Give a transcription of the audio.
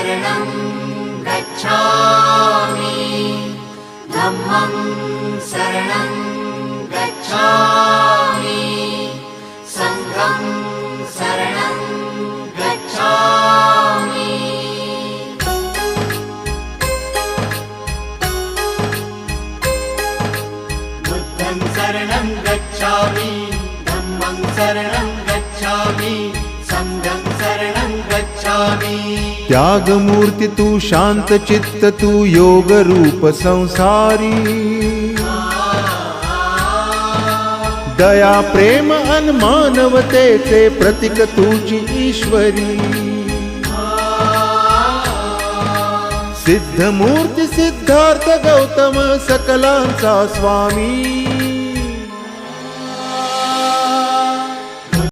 शरणं गच्छामि धम्मं शरणं गच्छामि संघं शरणं गच्छामि बुद्धं शरणं गच्छामि धम्मं शरणं गच्छामि संघं शरणं गच्छामि। त्याग मूर्ति तू शांत चित्त तू योग रूप संसारी दया प्रेम अन मानवतेचे प्रतीक तुझी ईश्वरी सिद्ध मूर्ती सिद्धार्थ गौतम सकलांचा स्वामी